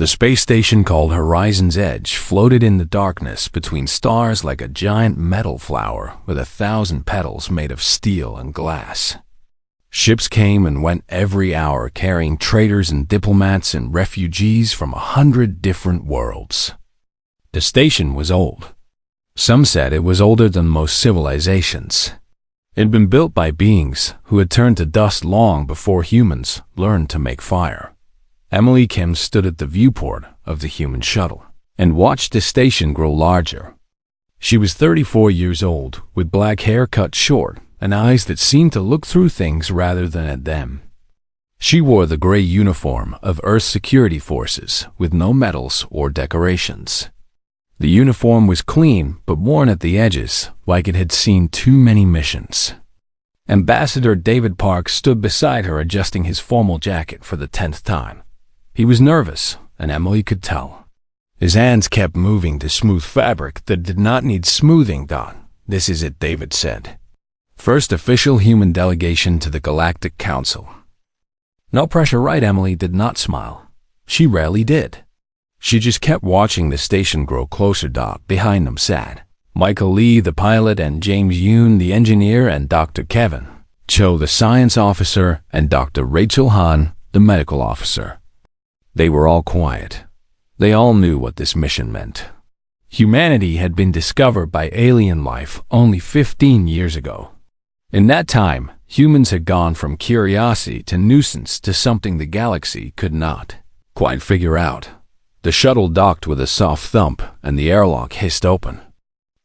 The space station called Horizon's Edge floated in the darkness between stars like a giant metal flower with 1,000 petals made of steel and glass. Ships came and went every hour carrying traders and diplomats and refugees from 100 different worlds. The station was old. Some said it was older than most civilizations. It had been built by beings who had turned to dust long before humans learned to make fire. Emily Kim stood at the viewport of the human shuttle and watched the station grow larger. She was 34 years old, with black hair cut short and eyes that seemed to look through things rather than at them. She wore the gray uniform of Earth's security forces with no medals or decorations. The uniform was clean but worn at the edges like it had seen too many missions. Ambassador David Park stood beside her adjusting his formal jacket for the 10th time. He was nervous, and Emily could tell. His hands kept moving to smooth fabric that did not need smoothing. "This is it," David said. "First official human delegation to the Galactic Council." No pressure, right? Emily did not smile. She rarely did. She just kept watching the station grow closer. Behind them sat Michael Lee, the pilot, and James Yoon, the engineer, and Dr. Kevin Cho, the science officer, and Dr. Rachel Han, the medical officer. They were all quiet. They all knew what this mission meant. Humanity had been discovered by alien life only 15 years ago. In that time, humans had gone from curiosity to nuisance to something the galaxy could not quite figure out. The shuttle docked with a soft thump, and the airlock hissed open.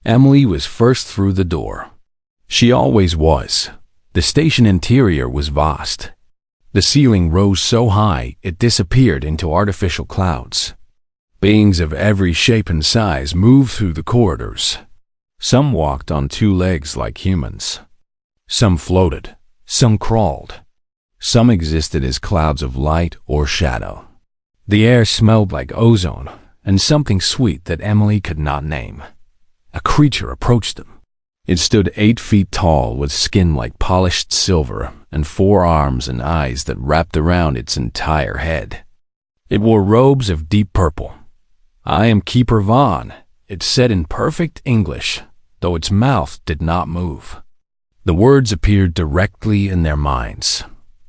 Emily was first through the door. She always was. The station interior was vast. The ceiling rose so high it disappeared into artificial clouds. Beings of every shape and size moved through the corridors. Some walked on two legs like humans. Some floated. Some crawled. Some existed as clouds of light or shadow. The air smelled like ozone and something sweet that Emily could not name. A creature approached them. It stood 8 feet tall with skin like polished silver and 4 arms and eyes that wrapped around its entire head. It wore robes of deep purple. "I am Keeper Vaughn," it said in perfect English, though its mouth did not move. The words appeared directly in their minds.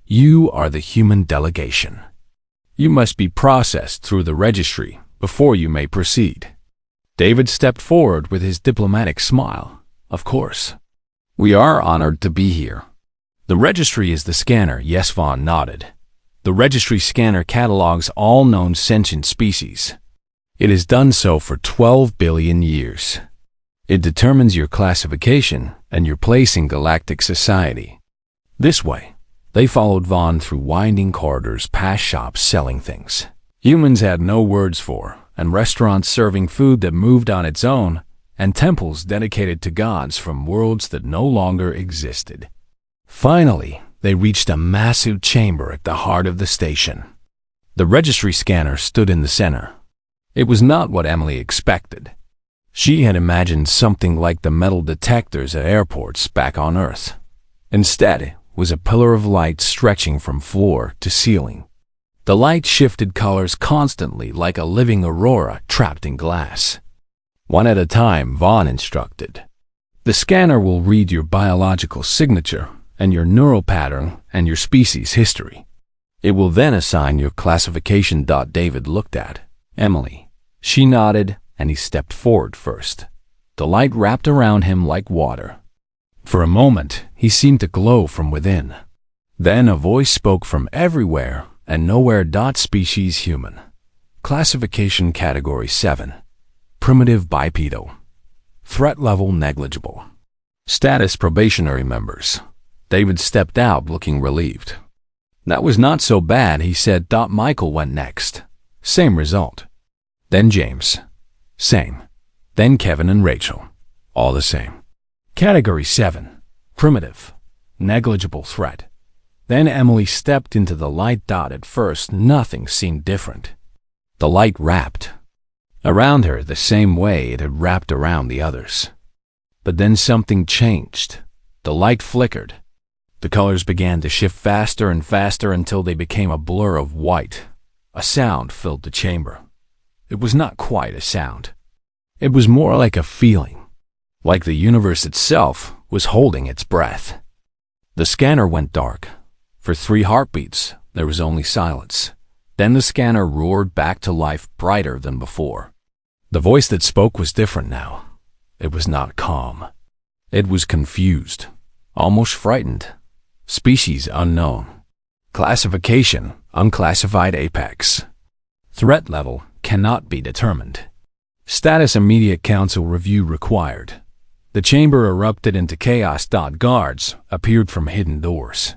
"You are the human delegation. You must be processed through the registry before you may proceed." David stepped forward with his diplomatic smile. "Of course. We are honored to be here." "The registry is the scanner," Yes, Vaughn nodded. "The registry scanner catalogs all known sentient species. It has done so for 12 billion years. It determines your classification and your place in galactic society." This way. They followed Vaughn through winding corridors past shops selling things humans had no words for, and restaurants serving food that moved on its own, and temples dedicated to gods from worlds that no longer existed. Finally, they reached a massive chamber at the heart of the station. The registry scanner stood in the center. It was not what Emily expected. She had imagined something like the metal detectors at airports back on Earth. Instead, was a pillar of light stretching from floor to ceiling. The light shifted colors constantly like a living aurora trapped in glass. "One at a time," Vaughn instructed. "The scanner will read your biological signature and your neural pattern and your species history. It will then assign your classification." David looked at Emily. She nodded, and he stepped forward first. The light wrapped around him like water. For a moment, he seemed to glow from within. Then a voice spoke from everywhere and nowhere. "Species human. Classification category 7. Primitive bipedal. Threat level negligible. Status probationary members." David stepped out looking relieved. "That was not so bad," he said. Michael went next. Same result. Then James. Same. Then Kevin and Rachel. All the same. Category 7. Primitive. Negligible threat. Then Emily stepped into the light. At first, nothing seemed different. The light wrapped around her the same way it had wrapped around the others. But then something changed. The light flickered. The colors began to shift faster and faster until they became a blur of white, A sound filled the chamber. It was not quite a sound. It was more like a feeling, like the universe itself was holding its breath. The scanner went dark. For 3 heartbeats, there was only silence. Then the scanner roared back to life, brighter than before. The voice that spoke was different now. It was not calm. It was confused, almost frightened. Species unknown. Classification, unclassified apex. Threat level cannot be determined. Status immediate council review required. The chamber erupted into chaos. Guards appeared from hidden doors.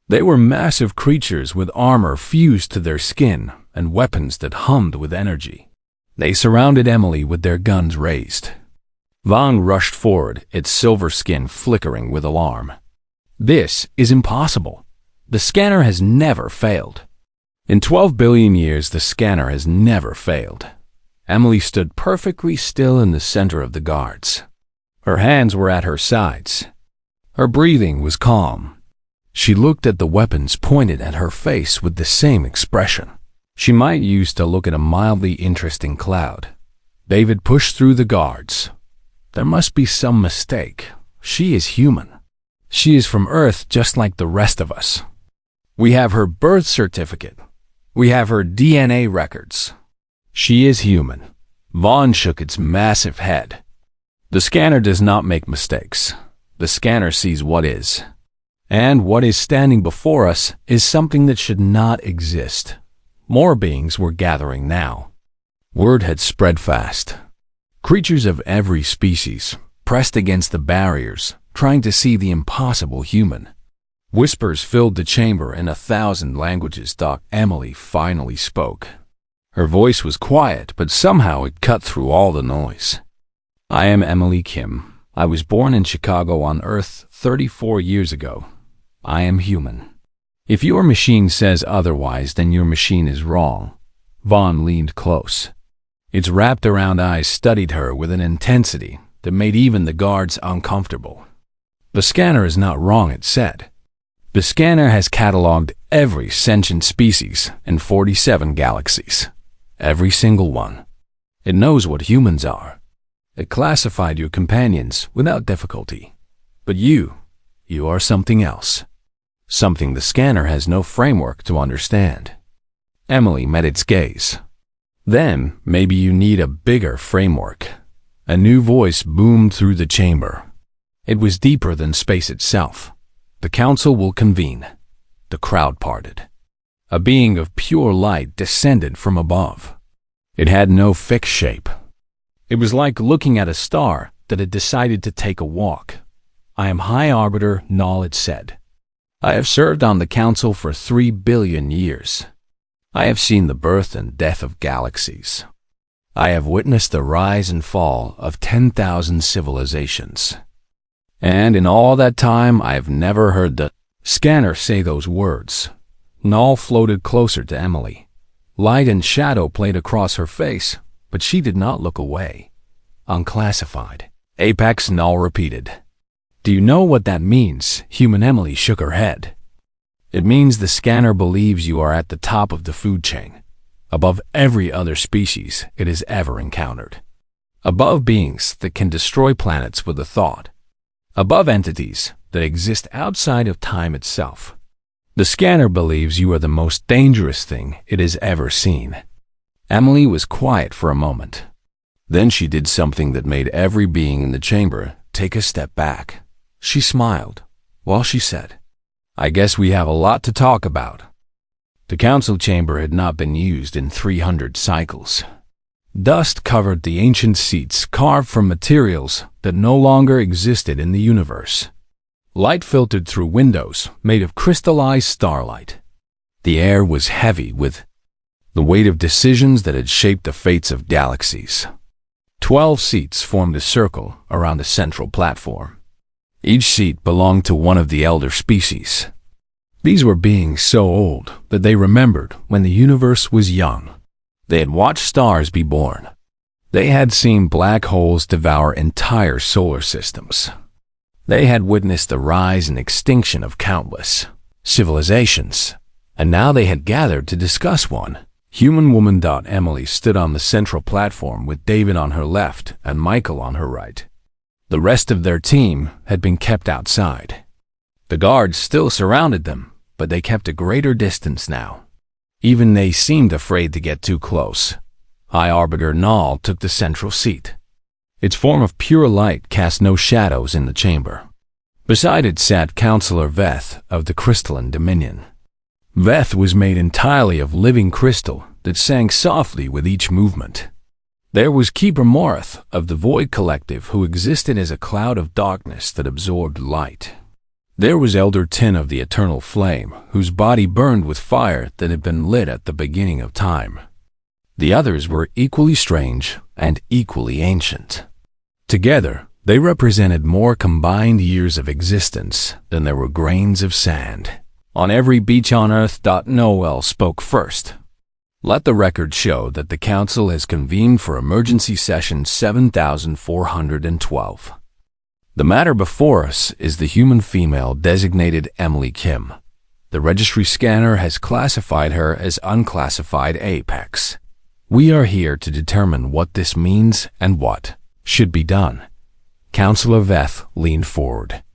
They were massive creatures with armor fused to their skin and weapons that hummed with energy. They surrounded Emily with their guns raised. Vaughn rushed forward, its silver skin flickering with alarm. This is impossible. The scanner has never failed. In 12 billion years, the scanner has never failed. Emily stood perfectly still in the center of the guards. Her hands were at her sides. Her breathing was calm. She looked at the weapons pointed at her face with the same expression. She might use to look at a mildly interesting cloud. David pushed through the guards. There must be some mistake. She is human. She is from Earth just like the rest of us. We have her birth certificate. We have her DNA records. She is human. Vaughn shook its massive head. The scanner does not make mistakes. The scanner sees what is. And what is standing before us is something that should not exist. More beings were gathering now. Word had spread fast. Creatures of every species pressed against the barriers, trying to see the impossible human. Whispers filled the chamber in 1,000 languages. Emily finally spoke. Her voice was quiet, but somehow it cut through all the noise. I am Emily Kim. I was born in Chicago on Earth 34 years ago. I am human. If your machine says otherwise, then your machine is wrong. Vaughn leaned close. Its wrapped-around eyes studied her with an intensity that made even the guards uncomfortable. The scanner is not wrong, it said. The scanner has cataloged every sentient species in 47 galaxies. Every single one. It knows what humans are. It classified your companions without difficulty. But you are something else. Something the scanner has no framework to understand. Emily met its gaze. Then, maybe you need a bigger framework. A new voice boomed through the chamber. It was deeper than space itself. The council will convene. The crowd parted. A being of pure light descended from above. It had no fixed shape. It was like looking at a star that had decided to take a walk. I am High Arbiter Null, it said. I have served on the council for 3 billion years. I have seen the birth and death of galaxies. I have witnessed the rise and fall of 10,000 civilizations. And in all that time, I have never heard the scanner say those words. Null floated closer to Emily. Light and shadow played across her face, but she did not look away. Unclassified. Apex, Null repeated. Do you know what that means? Human Emily shook her head. It means the scanner believes you are at the top of the food chain, above every other species it has ever encountered. Above beings that can destroy planets with a thought. Above entities that exist outside of time itself. The scanner believes you are the most dangerous thing it has ever seen. Emily was quiet for a moment. Then she did something that made every being in the chamber take a step back. She smiled while she said, I guess we have a lot to talk about. The council chamber had not been used in 300 cycles. Dust covered the ancient seats carved from materials that no longer existed in the universe. Light filtered through windows made of crystallized starlight. The air was heavy with the weight of decisions that had shaped the fates of galaxies. 12 seats formed a circle around the central platform. Each seat belonged to one of the elder species. These were beings so old that they remembered when the universe was young. They had watched stars be born. They had seen black holes devour entire solar systems. They had witnessed the rise and extinction of countless civilizations, and now they had gathered to discuss one. Human woman. Emily stood on the central platform with David on her left and Michael on her right. The rest of their team had been kept outside. The guards still surrounded them, but they kept a greater distance now. Even they seemed afraid to get too close. High Arbiter Null took the central seat. Its form of pure light cast no shadows in the chamber. Beside it sat Counselor Veth of the Crystalline Dominion. Veth was made entirely of living crystal that sang softly with each movement. There was Keeper Morath of the Void Collective, who existed as a cloud of darkness that absorbed light. There was Elder Tin of the Eternal Flame, whose body burned with fire that had been lit at the beginning of time. The others were equally strange and equally ancient. Together, they represented more combined years of existence than there were grains of sand. On every beach on Earth. Noel spoke first. Let the record show that the Council has convened for emergency session 7412. The matter before us is the human female designated Emily Kim. The registry scanner has classified her as Unclassified Apex. We are here to determine what this means and what should be done. Counselor Veth leaned forward.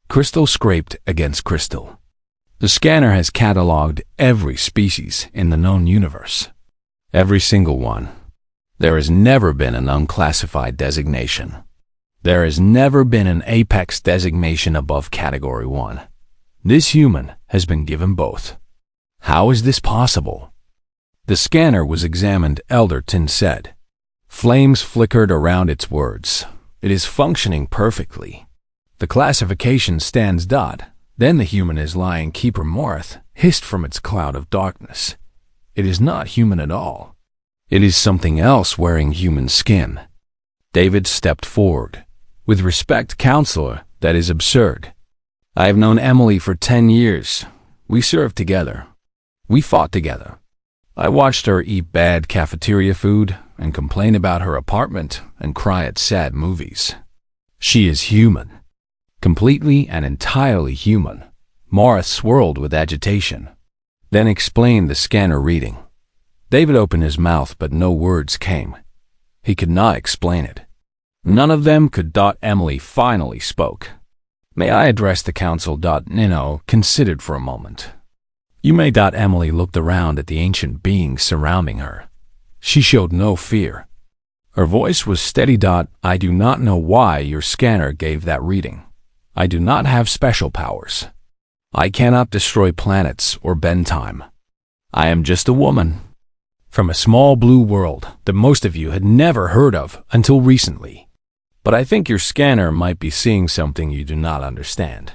Crystal scraped against crystal. The scanner has cataloged every species in the known universe. Every single one. There has never been an unclassified designation. There has never been an Apex designation above Category 1. This human has been given both. How is this possible? The scanner was examined, Elder Tin said. Flames flickered around its words. It is functioning perfectly. The classification stands. Then the human is lying. Keeper Morath hissed from its cloud of darkness. It is not human at all. It is something else wearing human skin. David stepped forward. With respect, Counselor, that is absurd. I have known Emily for 10 years. We served together. We fought together. I watched her eat bad cafeteria food and complain about her apartment and cry at sad movies. She is human. Completely and entirely human. Morris swirled with agitation, then explained the scanner reading. David opened his mouth, but no words came. He could not explain it. None of them could. Emily finally spoke. May I address the Council? Nino considered for a moment. You may. Emily looked around at the ancient beings surrounding her. She showed no fear. Her voice was steady. I do not know why your scanner gave that reading. I do not have special powers. I cannot destroy planets or bend time. I am just a woman from a small blue world that most of you had never heard of until recently. But I think your scanner might be seeing something you do not understand.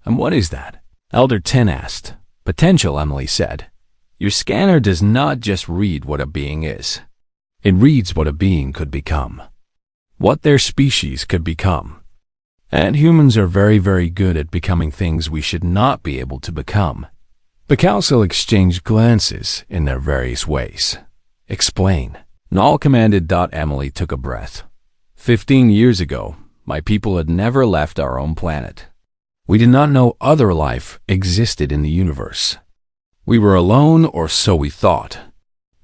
And what is that? Elder Tin asked. Potential, Emily said. Your scanner does not just read what a being is. It reads what a being could become. What their species could become. And humans are very, very good at becoming things we should not be able to become. The Council exchanged glances in their various ways. Explain. Null commanded. Emily took a breath. 15 years ago, my people had never left our own planet. We did not know other life existed in the universe. We were alone, or so we thought.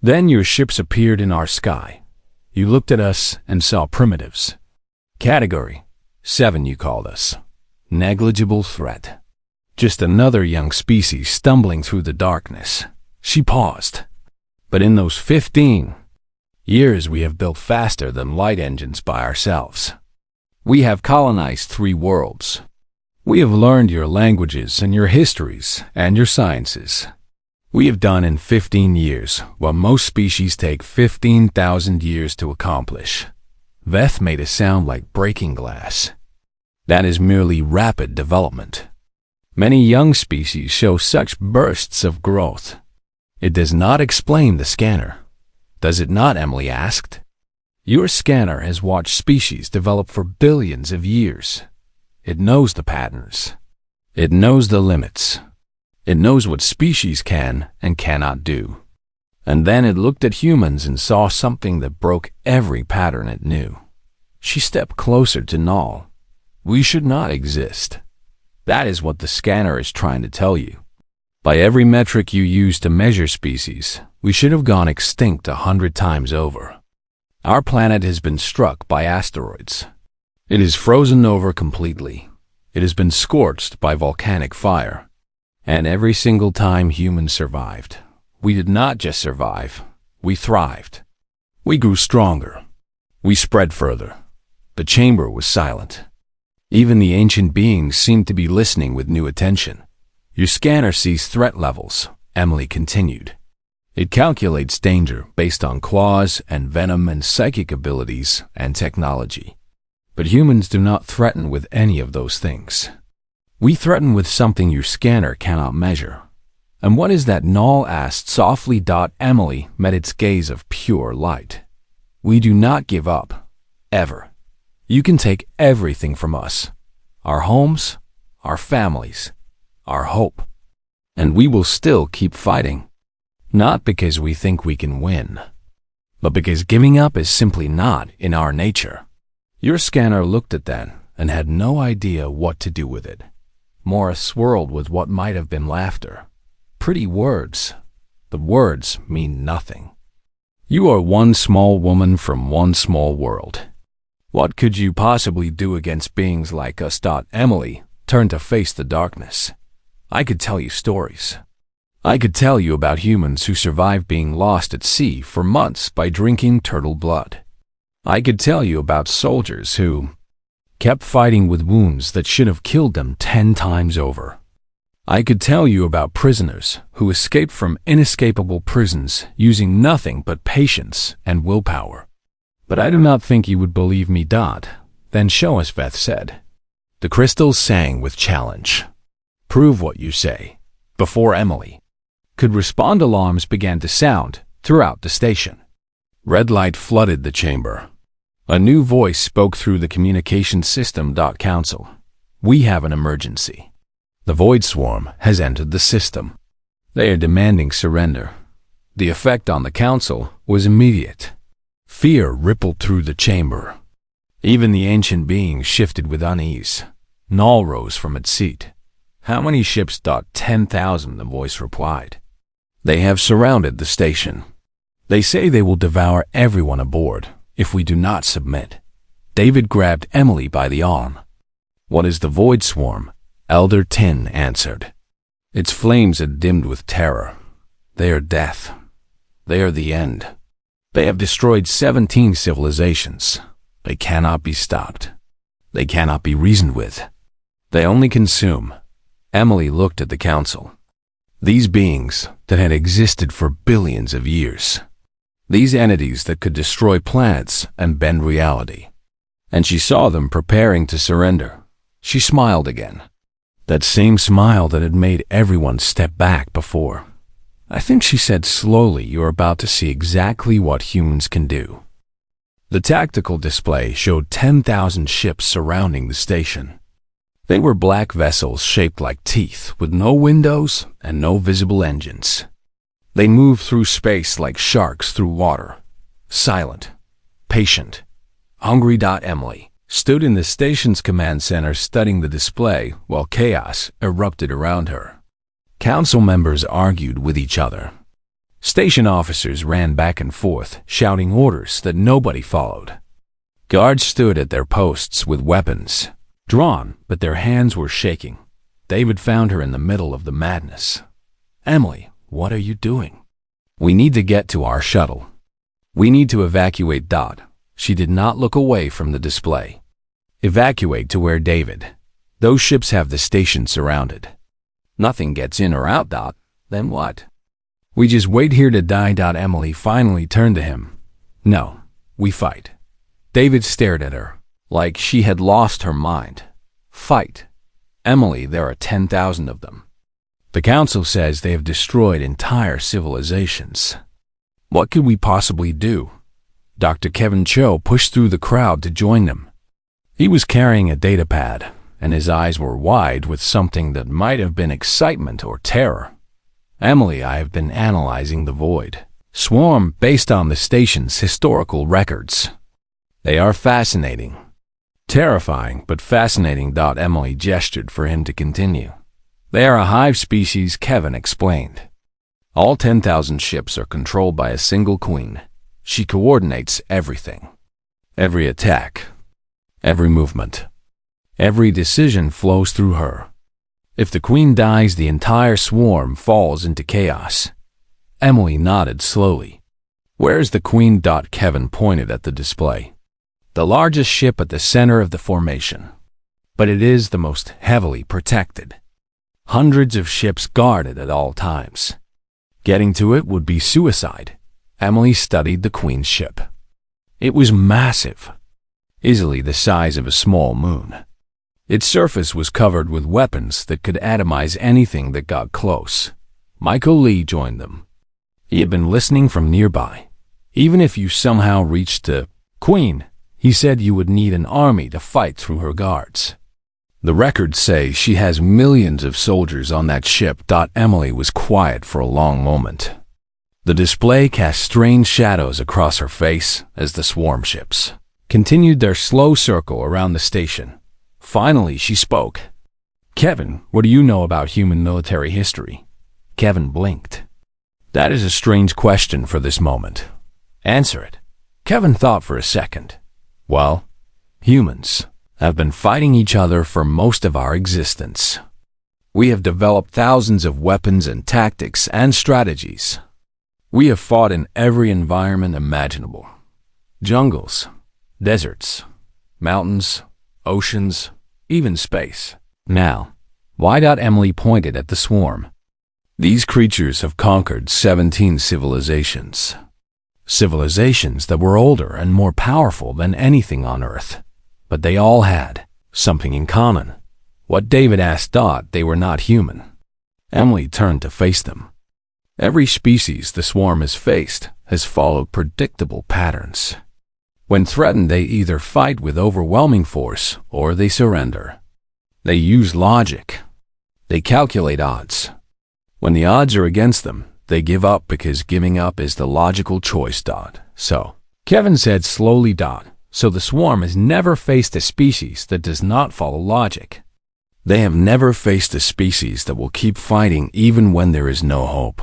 Then your ships appeared in our sky. You looked at us and saw primitives. Category 7 you called us. Negligible threat. Just another young species stumbling through the darkness. She paused. But in those 15 years we have built faster than light engines by ourselves. We have colonized 3 worlds. We have learned your languages and your histories and your sciences. We have done in 15 years what most species take 15,000 years to accomplish. Veth made a sound like breaking glass. That is merely rapid development. Many young species show such bursts of growth. It does not explain the scanner. Does it not? Emily asked. Your scanner has watched species develop for billions of years. It knows the patterns. It knows the limits. It knows what species can and cannot do. And then it looked at humans and saw something that broke every pattern it knew. She stepped closer to Null. We should not exist. That is what the scanner is trying to tell you. By every metric you use to measure species, we should have gone extinct 100 times over. Our planet has been struck by asteroids. It is frozen over completely. It has been scorched by volcanic fire. And every single time humans survived, we did not just survive, we thrived. We grew stronger. We spread further. The chamber was silent. Even the ancient beings seemed to be listening with new attention. Your scanner sees threat levels, Emily continued. It calculates danger based on claws and venom and psychic abilities and technology. But humans do not threaten with any of those things. We threaten with something your scanner cannot measure. And what is that? Null asked softly. Emily met its gaze of pure light. We do not give up, ever. You can take everything from us, our homes, our families, our hope, and we will still keep fighting. Not because we think we can win, but because giving up is simply not in our nature. Your scanner looked at that and had no idea what to do with it. Morris swirled with what might have been laughter. Pretty words. The words mean nothing. You are one small woman from one small world. What could you possibly do against beings like us? Emily turned to face the darkness. I could tell you stories. I could tell you about humans who survived being lost at sea for months by drinking turtle blood. I could tell you about soldiers who kept fighting with wounds that should have killed them 10 times over. I could tell you about prisoners who escaped from inescapable prisons using nothing but patience and willpower. But I do not think you would believe me. Then show us, Beth said. The crystals sang with challenge. Prove what you say. Before Emily could respond, alarms began to sound throughout the station. Red light flooded the chamber. A new voice spoke through the communication system. Council, we have an emergency. The Void Swarm has entered the system. They are demanding surrender. The effect on the council was immediate. Fear rippled through the chamber. Even the ancient being shifted with unease. Null rose from its seat. How many ships? 10,000, the voice replied. They have surrounded the station. They say they will devour everyone aboard if we do not submit. David grabbed Emily by the arm. What is the Void Swarm? Elder Tin answered. Its flames had dimmed with terror. They are death. They are the end. They have destroyed 17 civilizations. They cannot be stopped. They cannot be reasoned with. They only consume. Emily looked at the council. These beings that had existed for billions of years. These entities that could destroy planets and bend reality. And she saw them preparing to surrender. She smiled again. That same smile that had made everyone step back before. I think she said slowly, you are about to see exactly what humans can do. The tactical display showed 10,000 ships surrounding the station. They were black vessels shaped like teeth with no windows and no visible engines. They moved through space like sharks through water. Silent, patient, hungry. Emily stood in the station's command center studying the display while chaos erupted around her. Council members argued with each other. Station officers ran back and forth, shouting orders that nobody followed. Guards stood at their posts with weapons drawn, but their hands were shaking. David found her in the middle of the madness. Emily, what are you doing? We need to get to our shuttle. We need to evacuate. She did not look away from the display. Evacuate to where, David? Those ships have the station surrounded. Nothing gets in or out. Then what? We just wait here to die. Emily finally turned to him. No, we fight. David stared at her, like she had lost her mind. Fight. Emily, there are 10,000 of them. The council says they have destroyed entire civilizations. What could we possibly do? Dr. Kevin Cho pushed through the crowd to join them. He was carrying a datapad, and his eyes were wide with something that might have been excitement or terror. Emily, I have been analyzing the Void Swarm based on the station's historical records. They are fascinating. Terrifying, but fascinating. Emily gestured for him to continue. They are a hive species, Kevin explained. All 10,000 ships are controlled by a single queen. She coordinates everything. Every attack, every movement, every decision flows through her. If the queen dies, the entire swarm falls into chaos. Emily nodded slowly. Where's the queen? Kevin pointed at the display. The largest ship at the center of the formation. But it is the most heavily protected. Hundreds of ships guarded at all times. Getting to it would be suicide. Emily studied the queen's ship. It was massive, easily the size of a small moon. Its surface was covered with weapons that could atomize anything that got close. Michael Lee joined them. He had been listening from nearby. Even if you somehow reached the queen, he said you would need an army to fight through her guards. The records say she has millions of soldiers on that ship. Emily was quiet for a long moment. The display cast strange shadows across her face as the swarm ships continued their slow circle around the station. Finally, she spoke. Kevin, what do you know about human military history? Kevin blinked. That is a strange question for this moment. Answer it. Kevin thought for a second. Well, humans have been fighting each other for most of our existence. We have developed thousands of weapons and tactics and strategies. We have fought in every environment imaginable. Jungles, deserts, mountains, oceans, even space. Now, why? Emily pointed at the swarm. These creatures have conquered 17 civilizations. Civilizations that were older and more powerful than anything on Earth. But they all had something in common. What? David asked. They were not human. Emily turned to face them. Every species the swarm has faced has followed predictable patterns. When threatened, they either fight with overwhelming force or they surrender. They use logic. They calculate odds. When the odds are against them, they give up because giving up is the logical choice. So, Kevin said slowly. So the swarm has never faced a species that does not follow logic. They have never faced a species that will keep fighting even when there is no hope.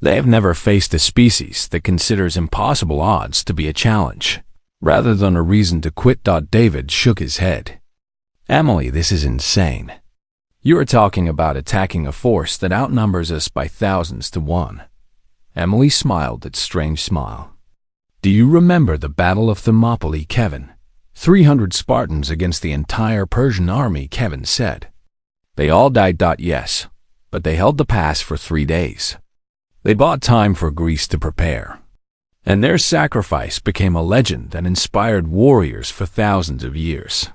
They have never faced a species that considers impossible odds to be a challenge, rather than a reason to quit. David shook his head. Emily, this is insane. You are talking about attacking a force that outnumbers us by thousands to one. Emily smiled that strange smile. Do you remember the Battle of Thermopylae, Kevin? 300 Spartans against the entire Persian army, Kevin said. They all died. Yes, but they held the pass for 3 days. They bought time for Greece to prepare. And their sacrifice became a legend that inspired warriors for thousands of years.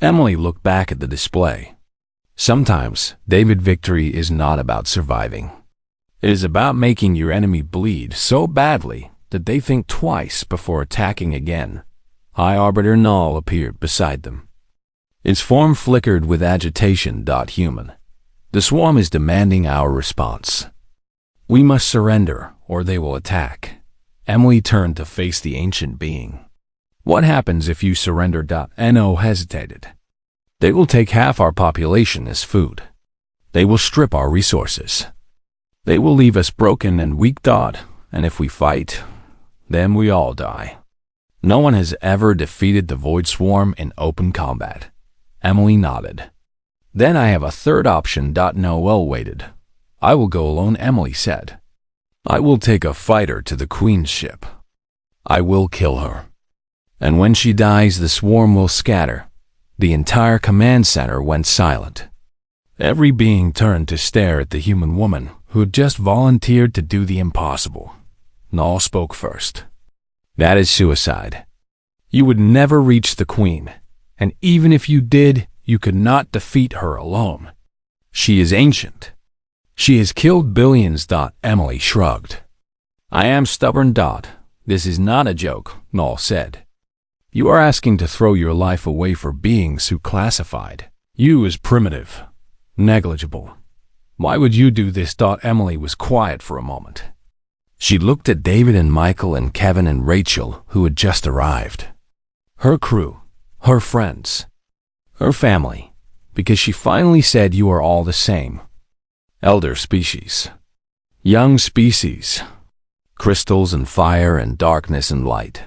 Emily looked back at the display. Sometimes, David, victory is not about surviving. It is about making your enemy bleed so badly that they think twice before attacking again. High Arbiter Null appeared beside them. Its form flickered with agitation. Human. The swarm is demanding our response. We must surrender, or they will attack. Emily turned to face the ancient being. What happens if you surrender? No hesitated. They will take half our population as food. They will strip our resources. They will leave us broken and weak. And if we fight, then we all die. No one has ever defeated the Void Swarm in open combat. Emily nodded. Then I have a third option. Noel waited. I will go alone, Emily said. I will take a fighter to the Queen's ship. I will kill her. And when she dies, the swarm will scatter. The entire command center went silent. Every being turned to stare at the human woman who had just volunteered to do the impossible. Null spoke first. That is suicide. You would never reach the Queen, and even if you did, you could not defeat her alone. She is ancient. She has killed billions. Emily shrugged. I am stubborn. This is not a joke, Null said. You are asking to throw your life away for beings who classified you as primitive, negligible. Why would you do this? Emily was quiet for a moment. She looked at David and Michael and Kevin and Rachel, who had just arrived. Her crew, her friends, her family, because she finally said you are all the same. Elder species. Young species. Crystals and fire and darkness and light.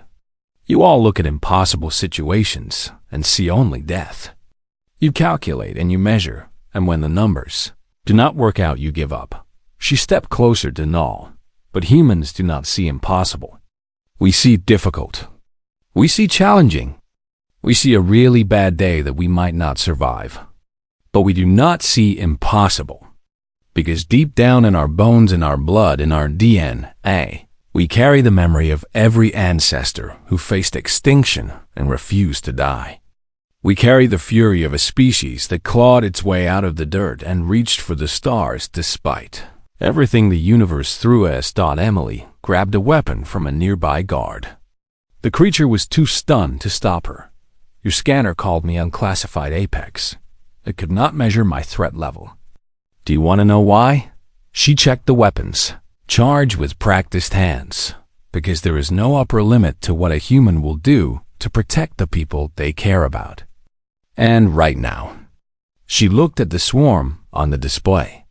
You all look at impossible situations and see only death. You calculate and you measure, and when the numbers do not work out, you give up. She stepped closer to Null, but humans do not see impossible. We see difficult. We see challenging. We see a really bad day that we might not survive. But we do not see impossible. Because deep down in our bones, in our blood, in our DNA, we carry the memory of every ancestor who faced extinction and refused to die. We carry the fury of a species that clawed its way out of the dirt and reached for the stars despite everything the universe threw at us. Emily grabbed a weapon from a nearby guard. The creature was too stunned to stop her. Your scanner called me Unclassified Apex. It could not measure my threat level. Do you want to know why? She checked the weapons, charged with practiced hands, because there is no upper limit to what a human will do to protect the people they care about. And right now, she looked at the swarm on the display.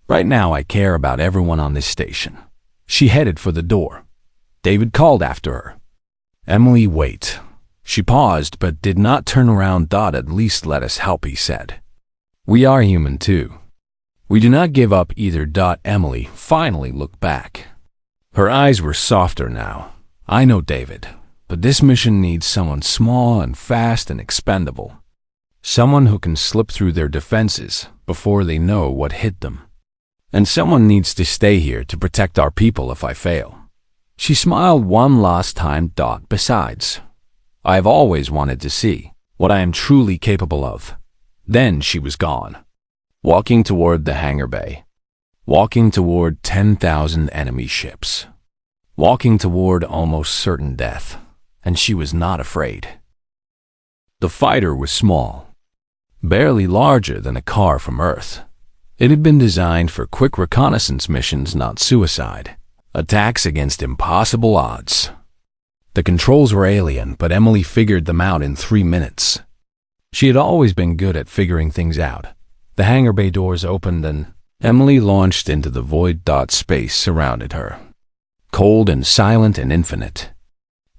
Right now, I care about everyone on this station. She headed for the door. David called after her. Emily, wait. She paused but did not turn around. At least let us help, he said. We are human too. We do not give up either. Emily finally looked back. Her eyes were softer now. I know, David, but this mission needs someone small and fast and expendable. Someone who can slip through their defenses before they know what hit them. And someone needs to stay here to protect our people if I fail. She smiled one last time. Besides, I have always wanted to see what I am truly capable of. Then she was gone, walking toward the hangar bay, walking toward 10,000 enemy ships, walking toward almost certain death, and she was not afraid. The fighter was small, barely larger than a car from Earth. It had been designed for quick reconnaissance missions, not suicide. Attacks against impossible odds. The controls were alien, but Emily figured them out in 3 minutes. She had always been good at figuring things out. The hangar bay doors opened and Emily launched into the void. Space surrounded her, cold and silent and infinite.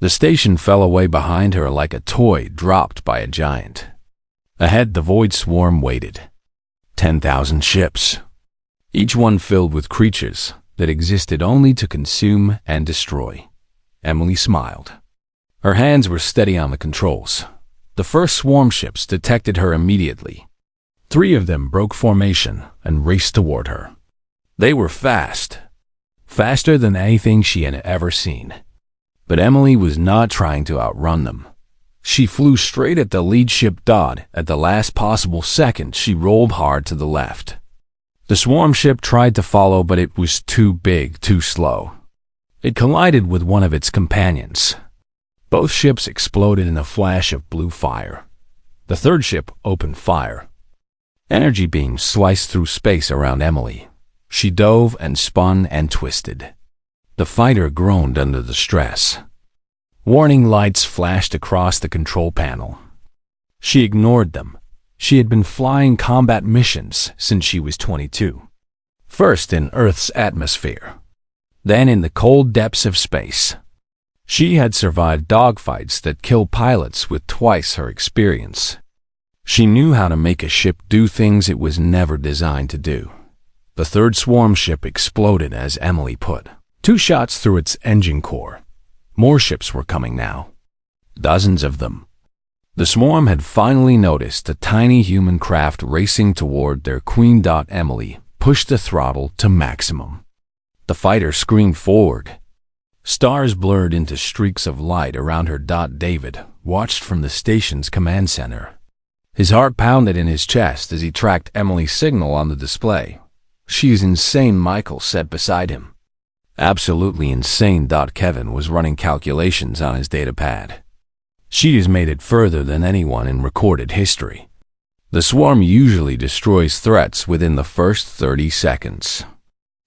The station fell away behind her like a toy dropped by a giant. Ahead, the void swarm waited. 10,000 ships, each one filled with creatures that existed only to consume and destroy. Emily smiled. Her hands were steady on the controls. The first swarm ships detected her immediately. 3 of them broke formation and raced toward her. They were fast, faster than anything she had ever seen. But Emily was not trying to outrun them. She flew straight at the lead ship. At the last possible second, she rolled hard to the left. The swarm ship tried to follow, but it was too big, too slow. It collided with one of its companions. Both ships exploded in a flash of blue fire. The third ship opened fire. Energy beams sliced through space around Emily. She dove and spun and twisted. The fighter groaned under the stress. Warning lights flashed across the control panel. She ignored them. She had been flying combat missions since she was 22. First in Earth's atmosphere, then in the cold depths of space. She had survived dogfights that killed pilots with twice her experience. She knew how to make a ship do things it was never designed to do. The third swarm ship exploded as Emily put 2 shots through its engine core. More ships were coming now. Dozens of them. The swarm had finally noticed a tiny human craft racing toward their queen. Emily pushed the throttle to maximum. The fighter screamed forward. Stars blurred into streaks of light around her. David watched from the station's command center. His heart pounded in his chest as he tracked Emily's signal on the display. She is insane, Michael said beside him. Absolutely insane. Kevin was running calculations on his datapad. She has made it further than anyone in recorded history. The swarm usually destroys threats within the first 30 seconds.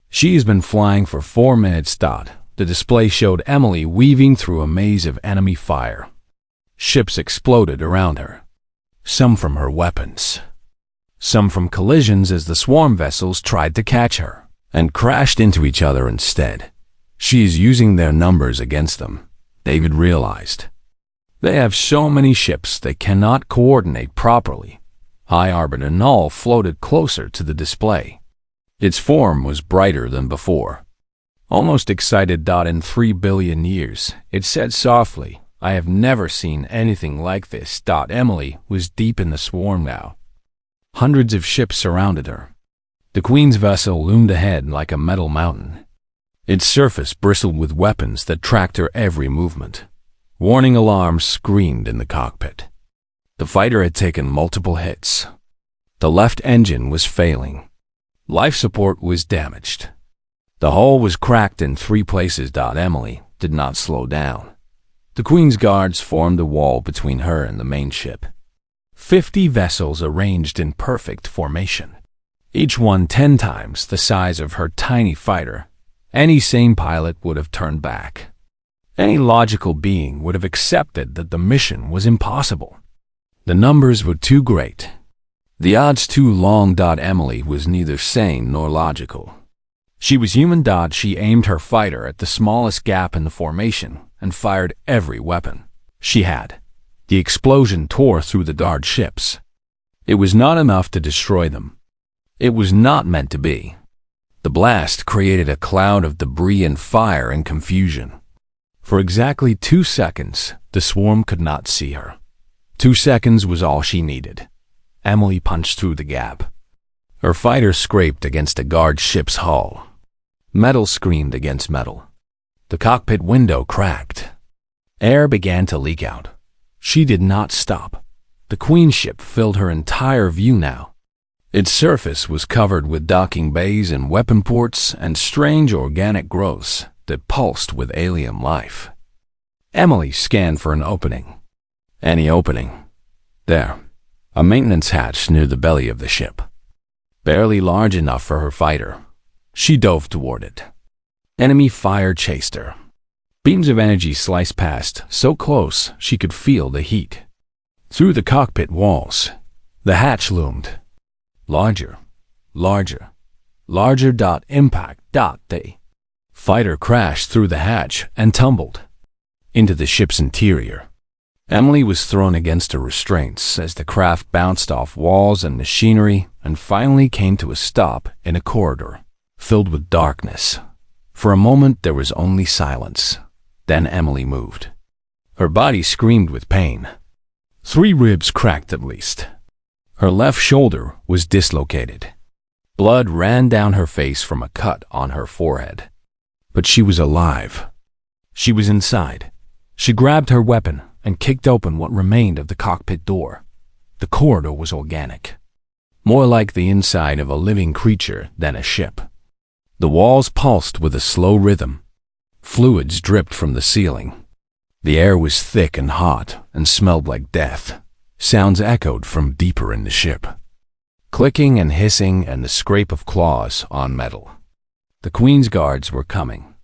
She has been flying for 4 minutes. The display showed Emily weaving through a maze of enemy fire. Ships exploded around her, some from her weapons, some from collisions as the swarm vessels tried to catch her and crashed into each other instead. She is using their numbers against them, David realized. They have so many ships they cannot coordinate properly. High Arbiter Null floated closer to the display. Its form was brighter than before. Almost excited. In 3 billion years, it said softly, I have never seen anything like this. Emily was deep in the swarm now. Hundreds of ships surrounded her. The Queen's vessel loomed ahead like a metal mountain. Its surface bristled with weapons that tracked her every movement. Warning alarms screamed in the cockpit. The fighter had taken multiple hits. The left engine was failing. Life support was damaged. The hull was cracked in 3 places. Emily did not slow down. The Queen's guards formed a wall between her and the main ship. 50 vessels arranged in perfect formation, each one 10 times the size of her tiny fighter. Any sane pilot would have turned back. Any logical being would have accepted that the mission was impossible. The numbers were too great. The odds too long. Emily was neither sane nor logical. She was human. She aimed her fighter at the smallest gap in the formation and fired every weapon she had. The explosion tore through the guard ships. It was not enough to destroy them. It was not meant to be. The blast created a cloud of debris and fire and confusion. For exactly 2 seconds, the swarm could not see her. 2 seconds was all she needed. Emily punched through the gap. Her fighter scraped against a guard ship's hull. Metal screamed against metal. The cockpit window cracked. Air began to leak out. She did not stop. The Queen ship filled her entire view now. Its surface was covered with docking bays and weapon ports and strange organic growths that pulsed with alien life. Emily scanned for an opening. Any opening. There, a maintenance hatch near the belly of the ship. Barely large enough for her fighter. She dove toward it. Enemy fire chased her. Beams of energy sliced past, so close she could feel the heat. Through the cockpit walls, the hatch loomed. Larger, larger, larger. Impact. The fighter crashed through the hatch and tumbled into the ship's interior. Emily was thrown against her restraints as the craft bounced off walls and machinery and finally came to a stop in a corridor filled with darkness. For a moment there was only silence. Then Emily moved. Her body screamed with pain. 3 ribs cracked at least. Her left shoulder was dislocated. Blood ran down her face from a cut on her forehead. But she was alive. She was inside. She grabbed her weapon and kicked open what remained of the cockpit door. The corridor was organic, more like the inside of a living creature than a ship. The walls pulsed with a slow rhythm. Fluids dripped from the ceiling. The air was thick and hot and smelled like death. Sounds echoed from deeper in the ship. Clicking and hissing and the scrape of claws on metal. The Queen's guards were coming.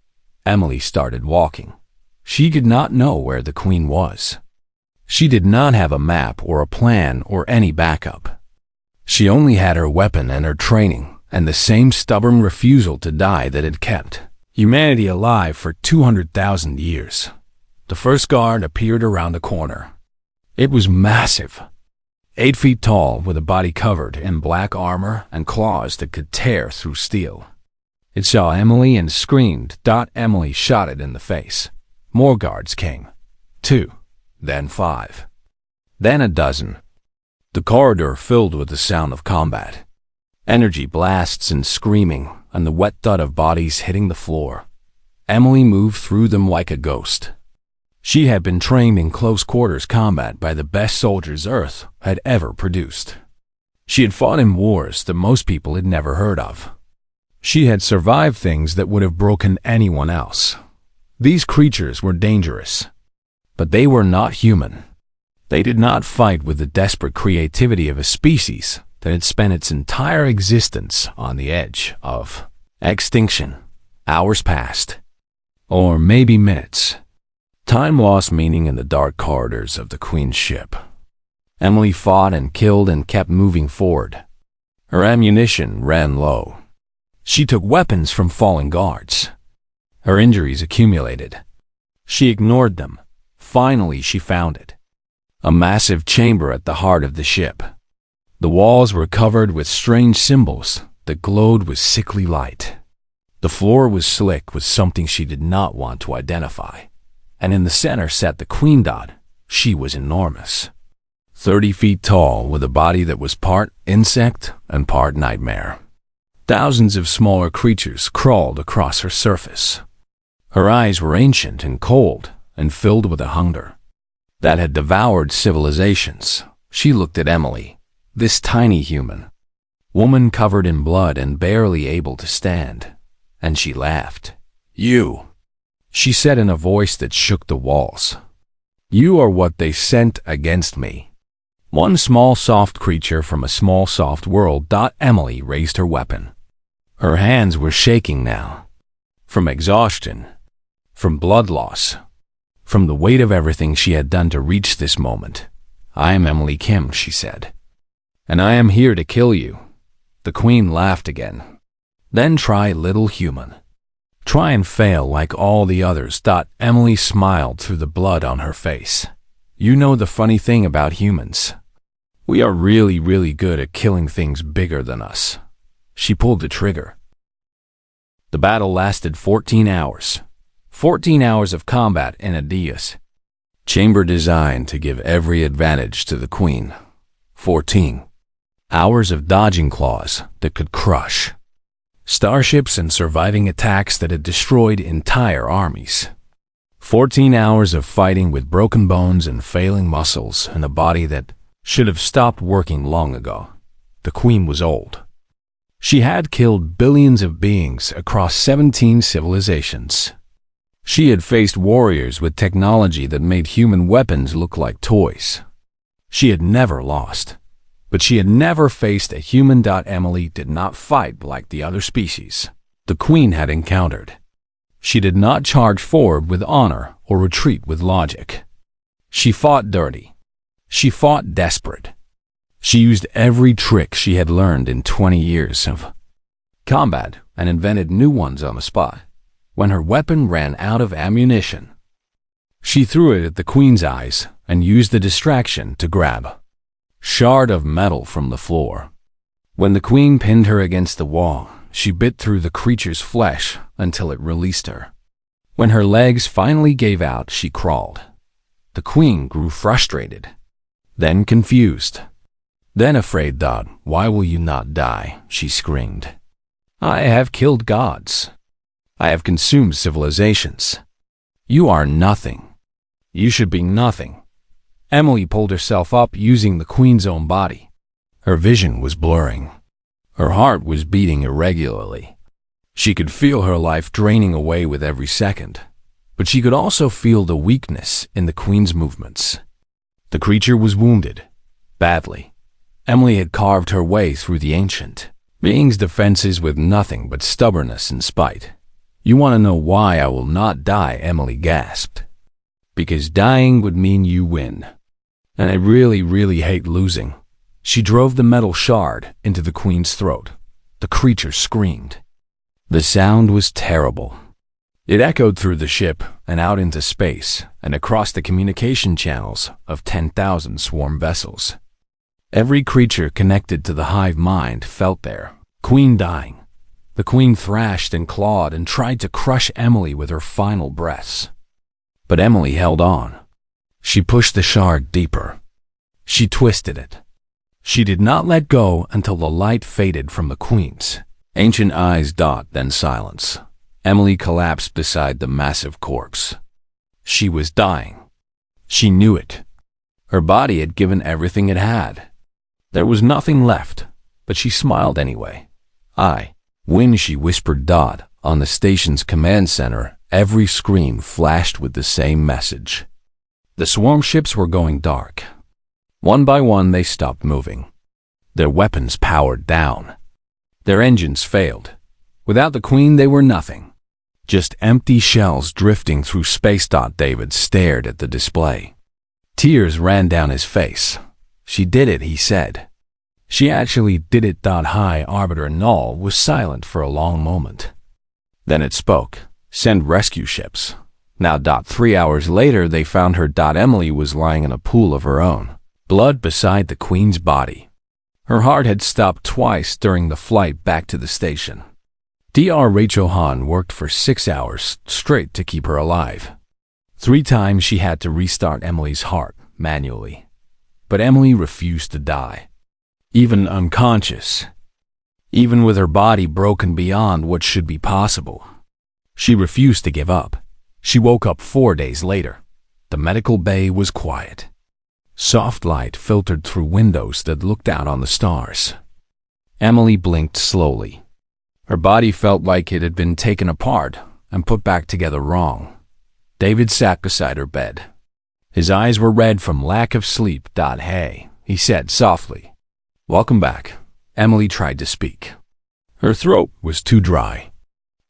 Emily started walking. She did not know where the Queen was. She did not have a map or a plan or any backup. She only had her weapon and her training and the same stubborn refusal to die that had kept humanity alive for 200,000 years. The first guard appeared around a corner. It was massive. 8 feet tall with a body covered in black armor and claws that could tear through steel. It saw Emily and screamed. Emily shot it in the face. More guards came. 2, then 5, then a dozen. The corridor filled with the sound of combat. Energy blasts and screaming, and the wet thud of bodies hitting the floor. Emily moved through them like a ghost. She had been trained in close quarters combat by the best soldiers Earth had ever produced. She had fought in wars that most people had never heard of. She had survived things that would have broken anyone else. These creatures were dangerous, but they were not human. They did not fight with the desperate creativity of a species that had spent its entire existence on the edge of extinction. Hours passed, or maybe minutes. Time lost meaning in the dark corridors of the Queen's ship. Emily fought and killed and kept moving forward. Her ammunition ran low. She took weapons from fallen guards. Her injuries accumulated. She ignored them. Finally, she found it. A massive chamber at the heart of the ship. The walls were covered with strange symbols that glowed with sickly light. The floor was slick with something she did not want to identify. And in the center sat the Queen Dot. She was enormous. 30 feet tall, with a body that was part insect and part nightmare. Thousands of smaller creatures crawled across her surface. Her eyes were ancient and cold and filled with a hunger that had devoured civilizations. She looked at Emily, this tiny human, woman covered in blood and barely able to stand, and she laughed. "You," she said in a voice that shook the walls. "You are what they sent against me." One small soft creature from a small soft world. Emily raised her weapon. Her hands were shaking now. From exhaustion. From blood loss. From the weight of everything she had done to reach this moment. "I am Emily Kim," she said. "And I am here to kill you." The Queen laughed again. "Then try, little human. Try and fail like all the others." Emily smiled through the blood on her face. "You know the funny thing about humans. We are really, really good at killing things bigger than us." She pulled the trigger. The battle lasted 14 hours. 14 hours of combat in a dais chamber designed to give every advantage to the Queen. 14 hours of dodging claws that could crush starships and surviving attacks that had destroyed entire armies. 14 hours of fighting with broken bones and failing muscles and a body that should have stopped working long ago. The Queen was old. She had killed billions of beings across 17 civilizations. She had faced warriors with technology that made human weapons look like toys. She had never lost, but she had never faced a human. Emily did not fight like the other species the Queen had encountered. She did not charge forward with honor or retreat with logic. She fought dirty. She fought desperate. She used every trick she had learned in 20 years of combat and invented new ones on the spot. When her weapon ran out of ammunition, she threw it at the Queen's eyes and used the distraction to grab a shard of metal from the floor. When the Queen pinned her against the wall, she bit through the creature's flesh until it released her. When her legs finally gave out, she crawled. The Queen grew frustrated, then confused, then afraid. "Why will you not die?" she screamed. "I have killed gods. I have consumed civilizations. You are nothing. You should be nothing." Emily pulled herself up using the Queen's own body. Her vision was blurring. Her heart was beating irregularly. She could feel her life draining away with every second, but she could also feel the weakness in the Queen's movements. The creature was wounded, badly. Emily had carved her way through the ancient being's defenses with nothing but stubbornness and spite. "You want to know why I will not die?" Emily gasped. "Because dying would mean you win. And I really, really hate losing." She drove the metal shard into the Queen's throat. The creature screamed. The sound was terrible. It echoed through the ship and out into space and across the communication channels of 10,000 swarm vessels. Every creature connected to the hive mind felt their Queen dying. The Queen thrashed and clawed and tried to crush Emily with her final breaths. But Emily held on. She pushed the shard deeper. She twisted it. She did not let go until the light faded from the Queen's ancient eyes. Then silence. Emily collapsed beside the massive corpse. She was dying. She knew it. Her body had given everything it had. There was nothing left, but she smiled anyway. When she whispered. On the station's command center, every screen flashed with the same message. The swarm ships were going dark. One by one, they stopped moving. Their weapons powered down. Their engines failed. Without the Queen, they were nothing. Just empty shells drifting through space. David stared at the display. Tears ran down his face. "She did it," he said. She actually did it. High Arbiter Null was silent for a long moment. Then it spoke. Send rescue ships. Now. 3 hours later, they found her. Emily was lying in a pool of her own blood beside the Queen's body. Her heart had stopped twice during the flight back to the station. Dr. Rachel Hahn worked for 6 hours straight to keep her alive. 3 times she had to restart Emily's heart manually. But Emily refused to die. Even unconscious. Even with her body broken beyond what should be possible. She refused to give up. She woke up 4 days later. The medical bay was quiet. Soft light filtered through windows that looked out on the stars. Emily blinked slowly. Her body felt like it had been taken apart and put back together wrong. David sat beside her bed. His eyes were red from lack of sleep. Hey, he said softly. Welcome back. Emily tried to speak. Her throat was too dry.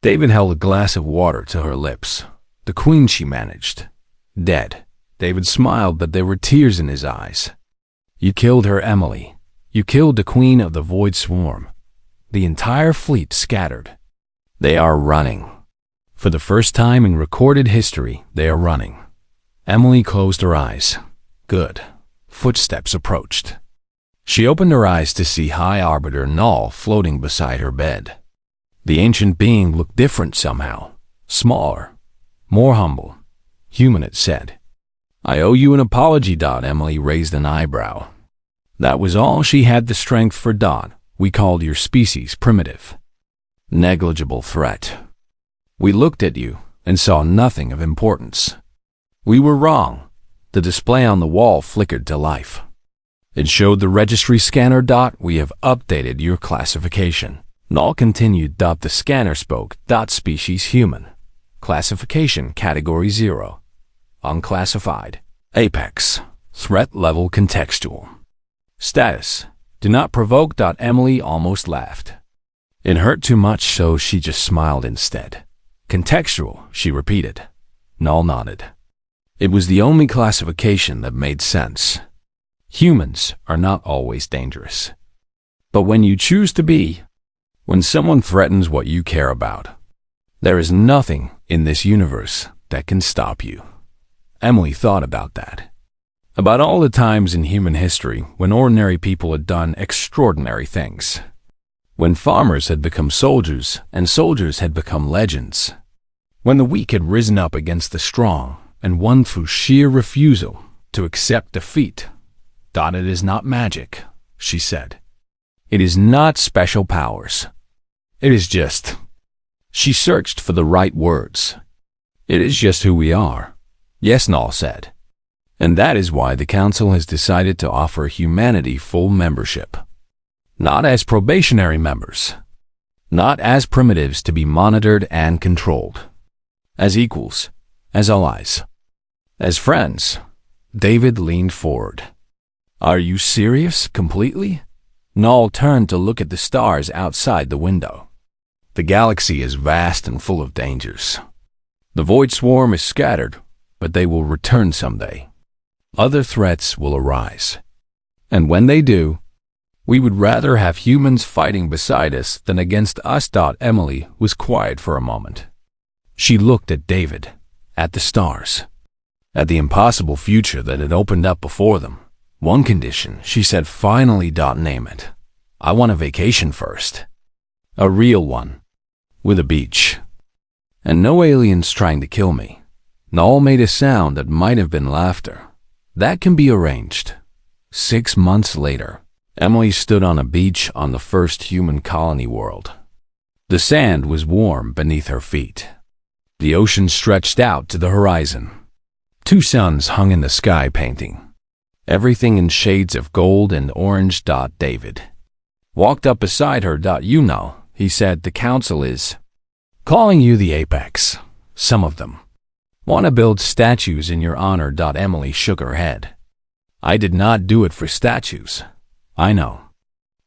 David held a glass of water to her lips. The Queen, she managed. Dead. David smiled, but there were tears in his eyes. You killed her, Emily. You killed the Queen of the Void Swarm. The entire fleet scattered. They are running. For the first time in recorded history, they are running. Emily closed her eyes. Good. Footsteps approached. She opened her eyes to see High Arbiter Null floating beside her bed. The ancient being looked different somehow. Smaller. More humble. Human, it said. I owe you an apology. Emily raised an eyebrow. That was all she had the strength for. We called your species primitive. Negligible threat. We looked at you and saw nothing of importance. We were wrong. The display on the wall flickered to life. It showed the registry scanner. We have updated your classification. Null continued. The scanner spoke. Species human. Classification category 0. Unclassified. Apex. Threat level contextual. Status. Do not provoke. Emily almost laughed. It hurt too much, so she just smiled instead. Contextual, she repeated. Null nodded. It was the only classification that made sense. Humans are not always dangerous. But when you choose to be, when someone threatens what you care about, there is nothing in this universe that can stop you. Emily thought about that. About all the times in human history when ordinary people had done extraordinary things. When farmers had become soldiers and soldiers had become legends. When the weak had risen up against the strong and won through sheer refusal to accept defeat. It is not magic, she said. It is not special powers. It is just... She searched for the right words. It is just who we are. Yes, Null said. And that is why the Council has decided to offer humanity full membership. Not as probationary members. Not as primitives to be monitored and controlled. As equals. As allies. As friends. David leaned forward. Are you serious completely? Null turned to look at the stars outside the window. The galaxy is vast and full of dangers. The Void Swarm is scattered, but they will return someday. Other threats will arise. And when they do, we would rather have humans fighting beside us than against us. Emily was quiet for a moment. She looked at David, at the stars, at the impossible future that had opened up before them. One condition, she said finally. Name it. I want a vacation first. A real one. With a beach. And no aliens trying to kill me. Null made a sound that might have been laughter. That can be arranged. 6 months later, Emily stood on a beach on the first human colony world. The sand was warm beneath her feet. The ocean stretched out to the horizon. 2 suns hung in the sky painting. Everything in shades of gold and orange. David walked up beside her. You know, he said, the Council is calling you the Apex. Some of them want to build statues in your honor. Emily shook her head. I did not do it for statues. I know.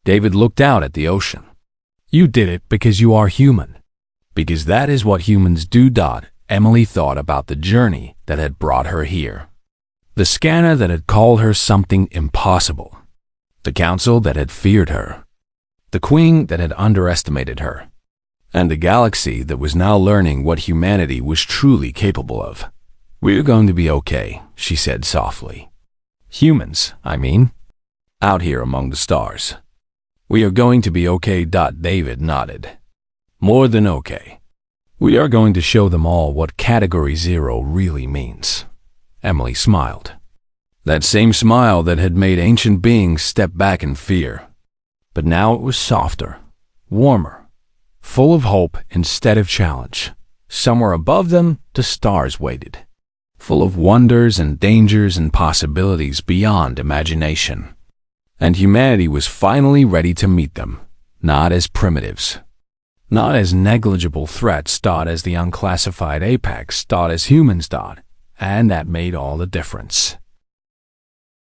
David looked out at the ocean. You did it because you are human. Because that is what humans do. Emily thought about the journey that had brought her here. The scanner that had called her something impossible. The council that had feared her, the queen that had underestimated her, and the galaxy that was now learning what humanity was truly capable of. "We're going to be okay," she said softly. "Humans, I mean. Out here among the stars. We are going to be okay." David nodded. "More than okay. We are going to show them all what Category 0 really means." Emily smiled. That same smile that had made ancient beings step back in fear. But now it was softer, warmer, full of hope instead of challenge. Somewhere above them, the stars waited, full of wonders and dangers and possibilities beyond imagination. And humanity was finally ready to meet them, not as primitives, not as negligible threats, as the unclassified apex, as humans, and that made all the difference.